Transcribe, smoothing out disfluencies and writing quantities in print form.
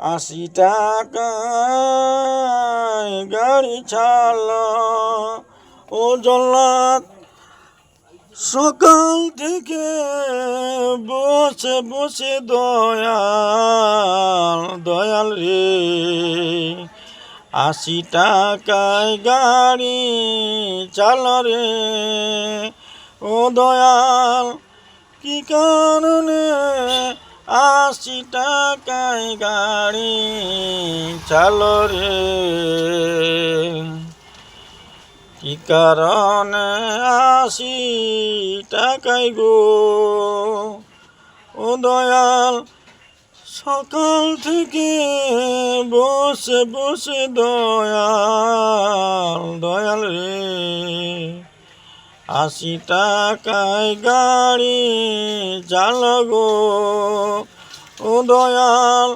80 টাকায় গাড়ি চালা ও জল্লাদ সকাল থেকে বসে বসে দয়াল দয়াল রে 80 টাকায় গাড়ি চালা রে ও দয়াল কি কারণে 80 টাকায় গাড়ি চালো রে কি কারণে 80 টাকায় গো ও দয়াল সকাল থেকে বসে বসে দয়াল দয়াল রে 80 টাকায় গাড়ি চালো গো ও দয়াল